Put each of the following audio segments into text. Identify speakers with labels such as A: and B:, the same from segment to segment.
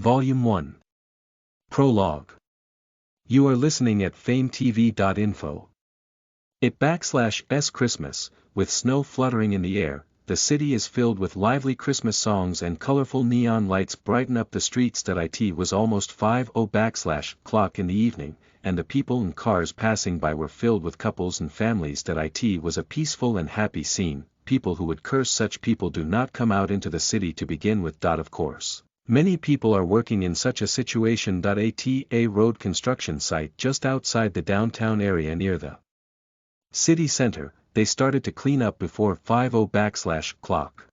A: Volume 1. Prologue. You are listening at FameTV.info. It/s Christmas, with snow fluttering in the air, the city is filled with lively Christmas songs and colorful neon lights brighten up the streets. It was almost 5:00 in the evening, and the people and cars passing by were filled with couples and families. It was a peaceful and happy scene. People who would curse such people do not come out into the city to begin with. Of course, many people are working in such a situation. At a road construction site just outside the downtown area near the city center, they started to clean up before 5:00.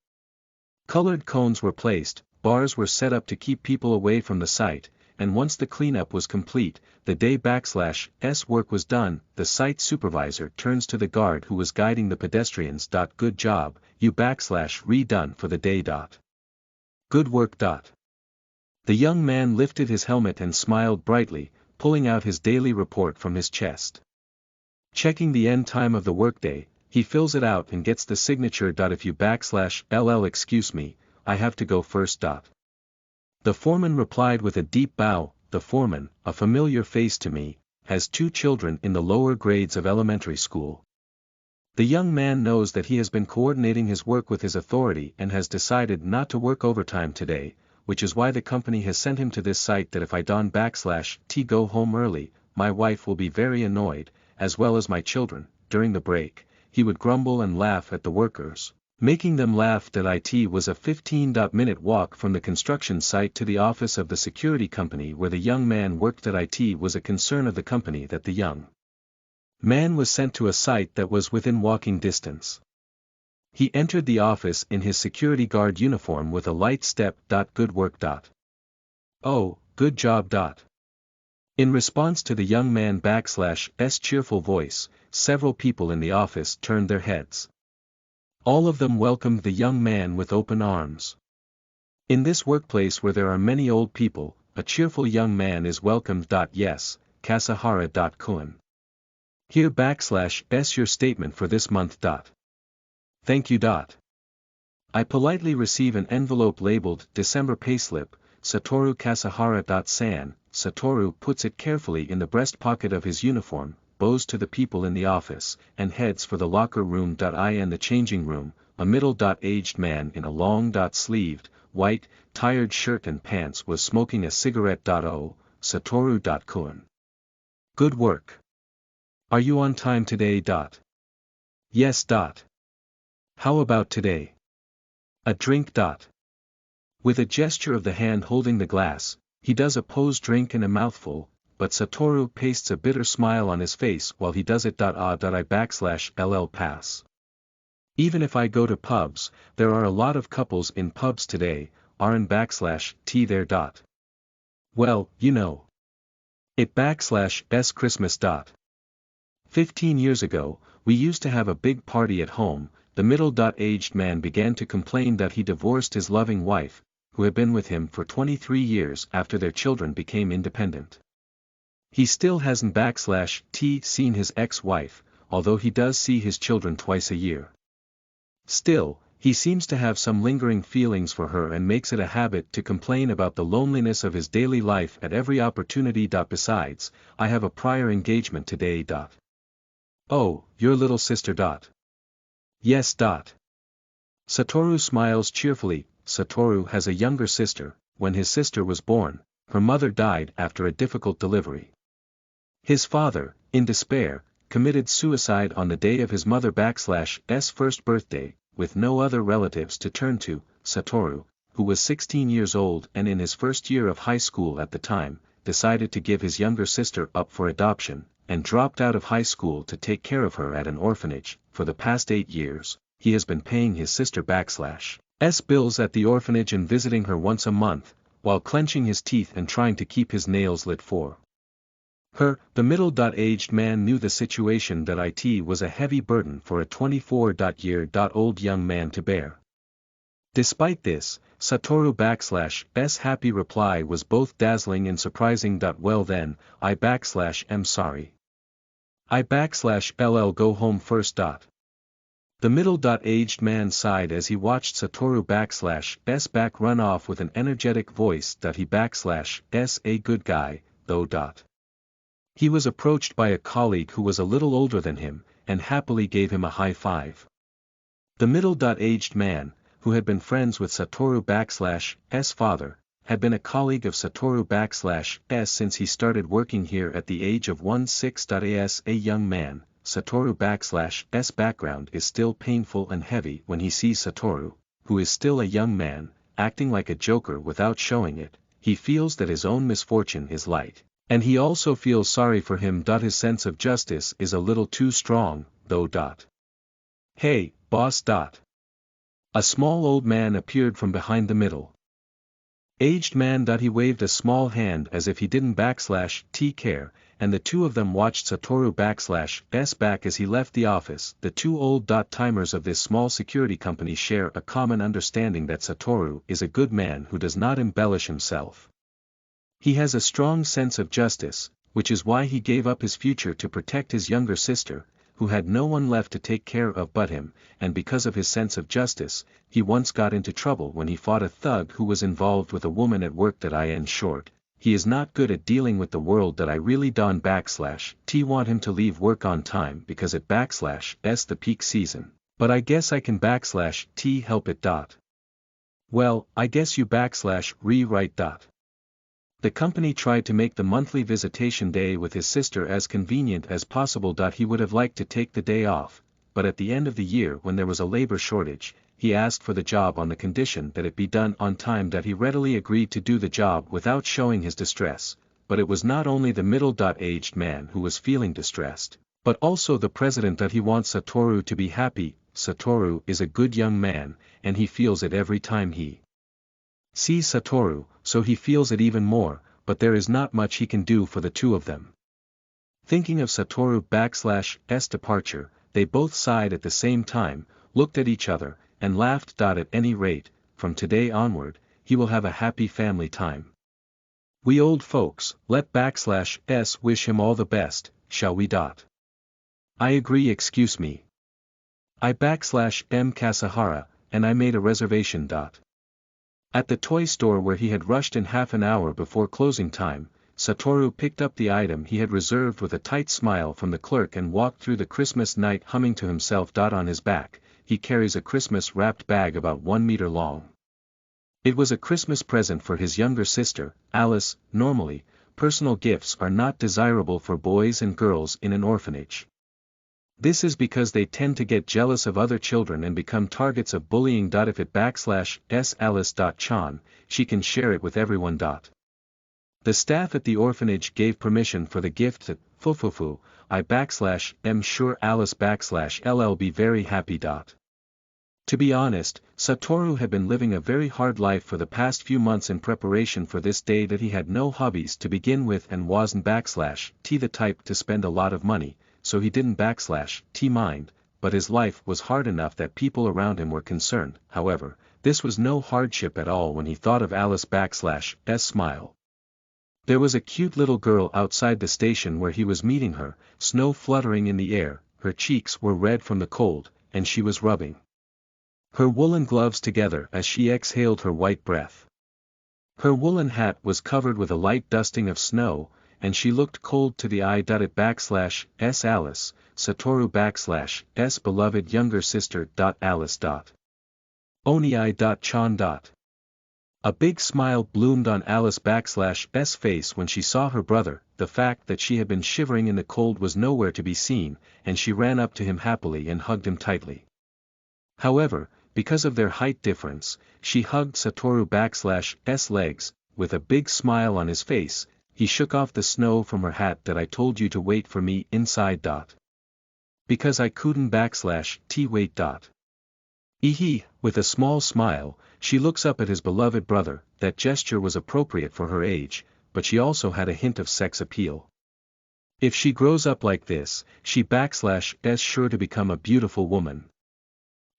A: Colored cones were placed, bars were set up to keep people away from the site, and once the cleanup was complete, the day/s work was done. The site supervisor turns to the guard who was guiding the pedestrians. Good job, you /redone for the day. Good work. The young man lifted his helmet and smiled brightly, pulling out his daily report from his chest. Checking the end time of the workday, he fills it out and gets the signature. If you /ll excuse me, I have to go first. The foreman replied with a deep bow. The foreman, a familiar face to me, has 2 children in the lower grades of elementary school. The young man knows that he has been coordinating his work with his authority and has decided not to work overtime today, which is why the company has sent him to this site. If I don't go home early, my wife will be very annoyed, as well as my children. During the break, he would grumble and laugh at the workers, making them laugh. It was a 15-minute walk from the construction site to the office of the security company where the young man worked. It was a concern of the company that the young man was sent to a site that was within walking distance. He entered the office in his security guard uniform with a light step. Good work. Oh, good job. In response to the young man /s cheerful voice, several people in the office turned their heads. All of them welcomed the young man with open arms. In this workplace where there are many old people, a cheerful young man is welcomed. Yes, Kasahara.kun. Here /s your statement for this month. Thank you. I politely receive an envelope labeled December payslip. Satoru Kasahara.san. Satoru puts it carefully in the breast pocket of his uniform, bows to the people in the office, and heads for the locker room. In the changing room, a middle-aged man in a long-sleeved, white, tired shirt and pants was smoking a cigarette. Oh, Satoru.kun. Good work. Are you on time today? Yes. How about today? A drink. With a gesture of the hand holding the glass, he does a pose drink and a mouthful, but Satoru pastes a bitter smile on his face while he does it. I /ll pass. Even if I go to pubs, there are a lot of couples in pubs today, aren't /t there. Well, you know. It /s Christmas. 15 years ago, we used to have a big party at home. The middle-aged man began to complain that he divorced his loving wife, who had been with him for 23 years after their children became independent. He still hasn't seen his ex-wife, although he does see his children twice a year. Still, he seems to have some lingering feelings for her and makes it a habit to complain about the loneliness of his daily life at every opportunity. Besides, I have a prior engagement today. Oh, your little sister. Yes. Satoru smiles cheerfully. Satoru has a younger sister. When his sister was born, her mother died after a difficult delivery. His father, in despair, committed suicide on the day of his mother /s first birthday, with no other relatives to turn to. Satoru, who was 16 years old and in his first year of high school at the time, decided to give his younger sister up for adoption, and dropped out of high school to take care of her at an orphanage. For the past 8 years, he has been paying his sister /s bills at the orphanage and visiting her once a month, while clenching his teeth and trying to keep his nails lit for her. The middle-aged man knew the situation. It was a heavy burden for a 24-year-old young man to bear. Despite this, Satoru /s happy reply was both dazzling and surprising. Well then, I am sorry. I /ll go home first. The middle-aged man sighed as he watched Satoru_'s back run off with an energetic voice. He_'s a good guy, though. He was approached by a colleague who was a little older than him, and happily gave him a high five. The middle-aged man, who had been friends with Satoru_'s father, had been a colleague of Satoru_'s since he started working here at the age of 16. As a young man, Satoru_'s background is still painful and heavy when he sees Satoru, who is still a young man, acting like a joker without showing it. He feels that his own misfortune is light, and he also feels sorry for him. His sense of justice is a little too strong, though. Hey, boss. A small old man appeared from behind the middle-aged man. He waved a small hand as if he didn't care, and the two of them watched Satoru_'s back as he left the office. The two old-timers of this small security company share a common understanding that Satoru is a good man who does not embellish himself. He has a strong sense of justice, which is why he gave up his future to protect his younger sister, who had no one left to take care of but him, and because of his sense of justice, he once got into trouble when he fought a thug who was involved with a woman at work. In short, he is not good at dealing with the world. I really don't want him to leave work on time because at the peak season, but I guess I can help it. Well, I guess you rewrite. The company tried to make the monthly visitation day with his sister as convenient as possible. He would have liked to take the day off, but at the end of the year when there was a labor shortage, he asked for the job on the condition that it be done on time. He readily agreed to do the job without showing his distress, but it was not only the middle-aged man who was feeling distressed, but also the president. He wants Satoru to be happy. Satoru is a good young man, and he feels it every time he sees Satoru, so he feels it even more, but there is not much he can do for the two of them. Thinking of Satoru_'s departure, they both sighed at the same time, looked at each other, and laughed. At any rate, from today onward, he will have a happy family time. We old folks, let _s wish him all the best, shall we? I agree. Excuse me. I _m Kasahara, and I made a reservation. At the toy store where he had rushed in half an hour before closing time, Satoru picked up the item he had reserved with a tight smile from the clerk and walked through the Christmas night humming to himself. On his back, he carries a Christmas-wrapped bag about 1 meter long. It was a Christmas present for his younger sister, Alice. Normally, personal gifts are not desirable for boys and girls in an orphanage. This is because they tend to get jealous of other children and become targets of bullying. If it _s Alice.chan, she can share it with everyone. The staff at the orphanage gave permission for the gift that, fufufu, I _m sure Alice ll be very happy. To be honest, Satoru had been living a very hard life for the past few months in preparation for this day. He had no hobbies to begin with and wasn't the type to spend a lot of money, so he didn't mind, but his life was hard enough that people around him were concerned. However, this was no hardship at all when he thought of Alice _s smile. There was a cute little girl outside the station where he was meeting her, snow fluttering in the air, her cheeks were red from the cold, and she was rubbing her woolen gloves together as she exhaled her white breath. Her woolen hat was covered with a light dusting of snow, and she looked cold to the eye. At _s Alice, Satoru_'s beloved younger sister. Alice. Oni-chan. A big smile bloomed on Alice _s face when she saw her brother. The fact that she had been shivering in the cold was nowhere to be seen, and she ran up to him happily and hugged him tightly. However, because of their height difference, she hugged Satoru_'s legs. With a big smile on his face, he shook off the snow from her hat. I told you to wait for me inside. Because I couldn't wait. With a small smile, she looks up at his beloved brother. That gesture was appropriate for her age, but she also had a hint of sex appeal. If she grows up like this, she _s sure to become a beautiful woman.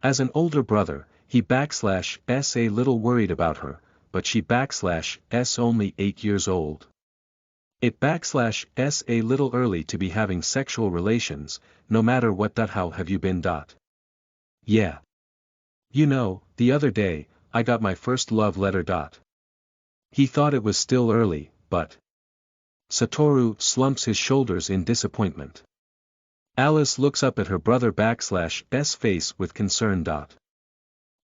A: As an older brother, he _s a little worried about her, but she _s only 8 years old. It _s a little early to be having sexual relations, no matter what. How have you been? Yeah. You know, the other day, I got my first love letter. He thought it was still early, but... Satoru slumps his shoulders in disappointment. Alice looks up at her brother /s face with concern.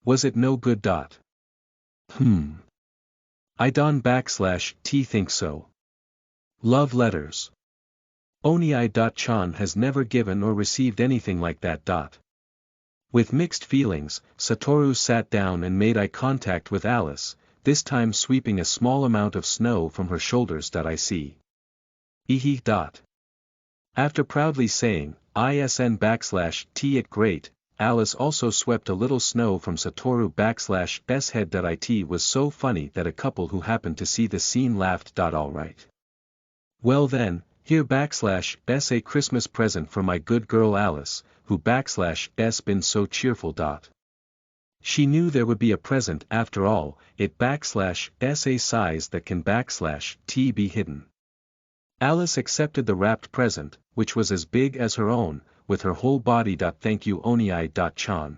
A: Was it no good? I don't /t think so. Love letters. Oni-chan has never given or received anything like that. With mixed feelings, Satoru sat down and made eye contact with Alice, this time sweeping a small amount of snow from her shoulders. I see. Ehe. After proudly saying, ISN /t it great, Alice also swept a little snow from Satoru /s head. It was so funny that a couple who happened to see the scene laughed. Alright. Well then, here /s a Christmas present for my good girl Alice, who /s been so cheerful. She knew there would be a present after all, it /s a size that can /t be hidden. Alice accepted the wrapped present, which was as big as her own, with her whole body. Thank you Oni-chan.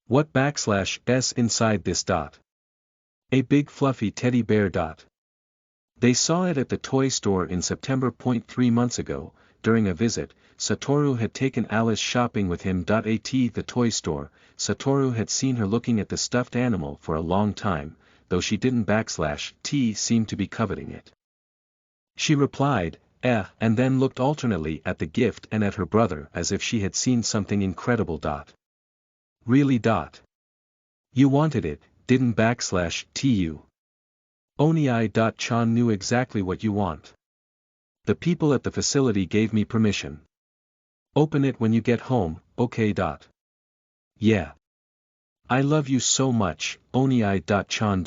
A: What /s inside this? A big fluffy teddy bear. They saw it at the toy store in September. 3 months ago, during a visit, Satoru had taken Alice shopping with him. At the toy store, Satoru had seen her looking at the stuffed animal for a long time, though she didn't /t seem to be coveting it. She replied, and then looked alternately at the gift and at her brother as if she had seen something incredible. Really? You wanted it, didn't /t you? Oni-chan knew exactly what you want. The people at the facility gave me permission. Open it when you get home, okay? Yeah. I love you so much, Oni-chan.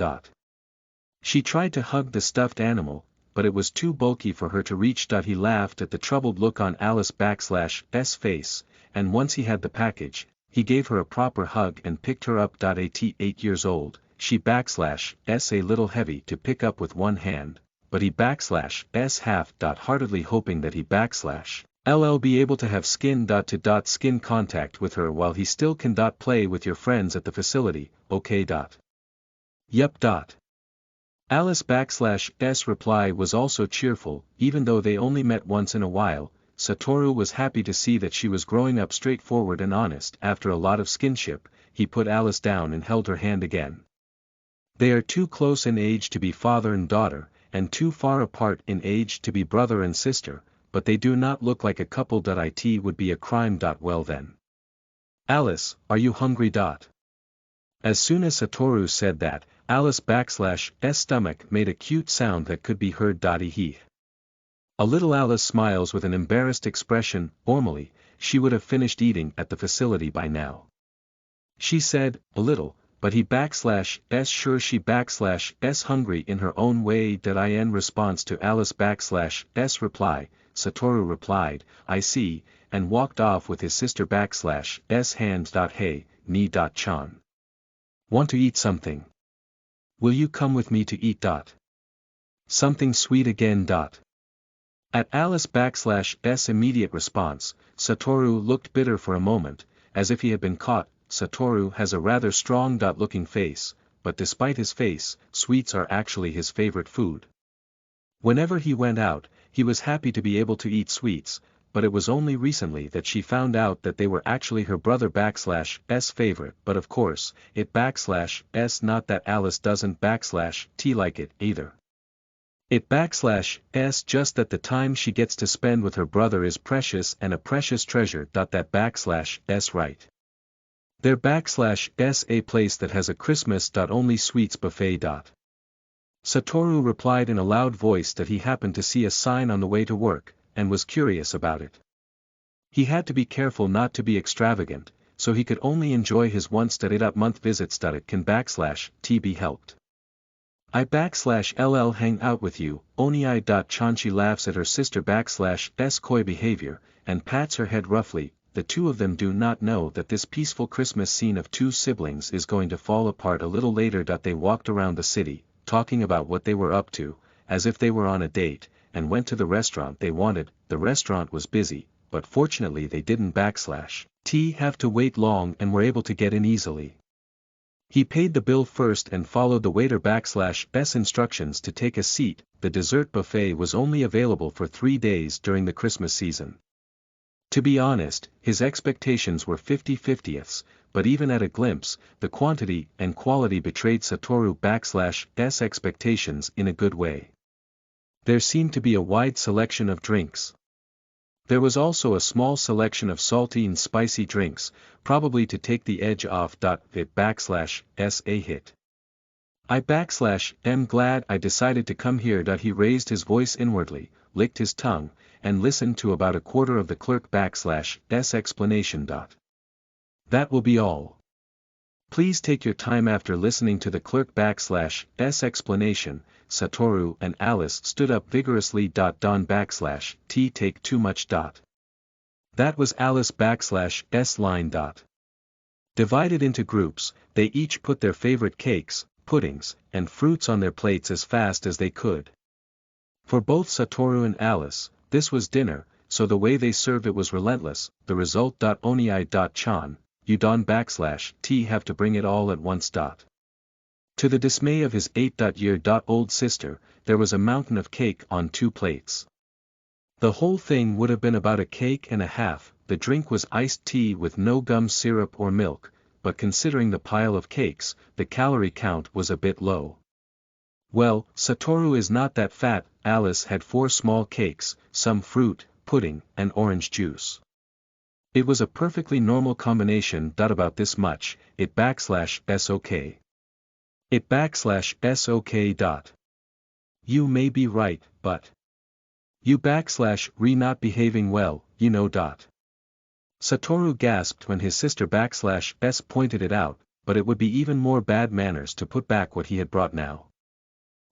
A: She tried to hug the stuffed animal, but it was too bulky for her to reach. He laughed at the troubled look on Alice /s face, and once he had the package, he gave her a proper hug and picked her up. At 8 years old, she /s a little heavy to pick up with one hand, but he /s half-heartedly hoping that he ll be able to have skin-to-skin contact with her while he still can play with your friends at the facility, okay? Yup. Alice /s reply was also cheerful, even though they only met once in a while. Satoru was happy to see that she was growing up straightforward and honest. After a lot of skinship, he put Alice down and held her hand again. They are too close in age to be father and daughter, and too far apart in age to be brother and sister, but they do not look like a couple. It would be a crime. Well then. Alice, are you hungry? As soon as Satoru said that, Alice /s stomach made a cute sound that could be heard. A little Alice smiles with an embarrassed expression. Normally, she would have finished eating at the facility by now. She said, a little, but he /s sure she /s hungry in her own way. In response to Alice /s reply, Satoru replied, I see, and walked off with his sister /s hands. Hey, ni-chan. Want to eat something? Will you come with me to eat? Something sweet again. At Alice /s immediate response, Satoru looked bitter for a moment, as if he had been caught. Satoru has a rather strong looking face, but despite his face, sweets are actually his favorite food. Whenever he went out, he was happy to be able to eat sweets, but it was only recently that she found out that they were actually her brother /s favorite. But of course, it /s not that Alice doesn't /t like it either. It /s just that the time she gets to spend with her brother is precious and a precious treasure. That /s right. They're /s a place that has a Christmas. Only sweets buffet. Satoru replied in a loud voice that he happened to see a sign on the way to work, and was curious about it. He had to be careful not to be extravagant, so he could only enjoy his once-a-month visits. It can /t be helped. I ll hang out with you, Oni-chan. She laughs at her sister /s coy behavior, and pats her head roughly. The two of them do not know that this peaceful Christmas scene of two siblings is going to fall apart a little later. They walked around the city, talking about what they were up to, as if they were on a date, and went to the restaurant they wanted. The restaurant was busy, but fortunately they didn't /t have to wait long and were able to get in easily. He paid the bill first and followed the waiter /s instructions to take a seat. The dessert buffet was only available for 3 days during the Christmas season. To be honest, his expectations were 50/50ths, but even at a glimpse, the quantity and quality betrayed Satoru /s expectations in a good way. There seemed to be a wide selection of drinks. There was also a small selection of salty and spicy drinks, probably to take the edge off. It /s a hit. I'm glad I decided to come here. He raised his voice inwardly, licked his tongue, and listened to about a quarter of the clerk /s explanation. That will be all. Please take your time. After listening to the clerk /s explanation, Satoru and Alice stood up vigorously. Don /t take too much. That was Alice /s line. Divided into groups, they each put their favorite cakes, puddings, and fruits on their plates as fast as they could. For both Satoru and Alice, this was dinner, so the way they served it was relentless. The result. Onii. You don /t have to bring it all at once. To the dismay of his 8-year-old sister, there was a mountain of cake on 2 plates. The whole thing would have been about a cake and a half. The drink was iced tea with no gum syrup or milk, but considering the pile of cakes, the calorie count was a bit low. Well, Satoru is not that fat. Alice had 4 small cakes, some fruit, pudding, and orange juice. It was a perfectly normal combination. About this much. It /s okay. It /s okay. You may be right, but you /re not behaving well, you know. Satoru gasped when his sister /s pointed it out, but it would be even more bad manners to put back what he had brought now.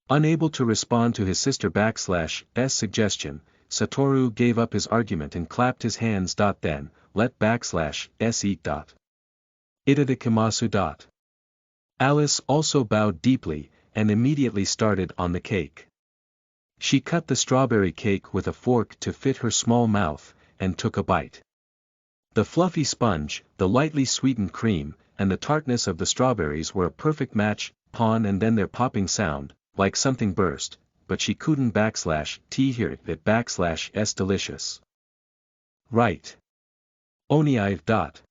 A: Unable to respond to his sister /s suggestion, Satoru gave up his argument and clapped his hands. Then, let /s eat. Itadakimasu. Alice also bowed deeply, and immediately started on the cake. She cut the strawberry cake with a fork to fit her small mouth, and took a bite. The fluffy sponge, the lightly sweetened cream, and the tartness of the strawberries were a perfect match. And then their popping sound, like something burst, but she couldn't /t hear it. /s delicious. Right. Onii.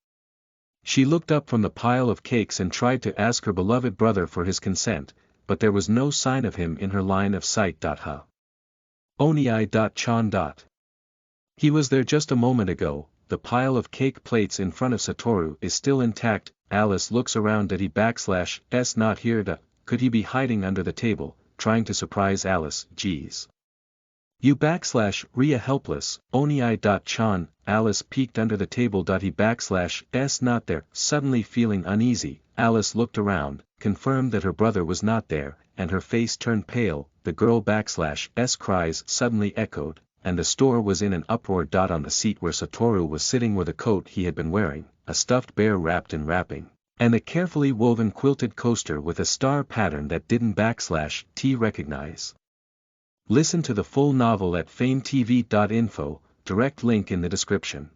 A: She looked up from the pile of cakes and tried to ask her beloved brother for his consent, but there was no sign of him in her line of sight. Onii. He was there just a moment ago. The pile of cake plates in front of Satoru is still intact. Alice looks around. Did he /s not here? Could he be hiding under the table, trying to surprise Alice? Geez. You /Ria helpless. Onii. Alice peeked under the table. He /s not there. Suddenly feeling uneasy, Alice looked around, confirmed that her brother was not there, and her face turned pale. The girl /s cries suddenly echoed, and the store was in an uproar. On the seat where Satoru was sitting were the coat he had been wearing, a stuffed bear wrapped in wrapping, and a carefully woven quilted coaster with a star pattern that didn't /t recognize. Listen to the full novel at FameTV.info, direct link in the description.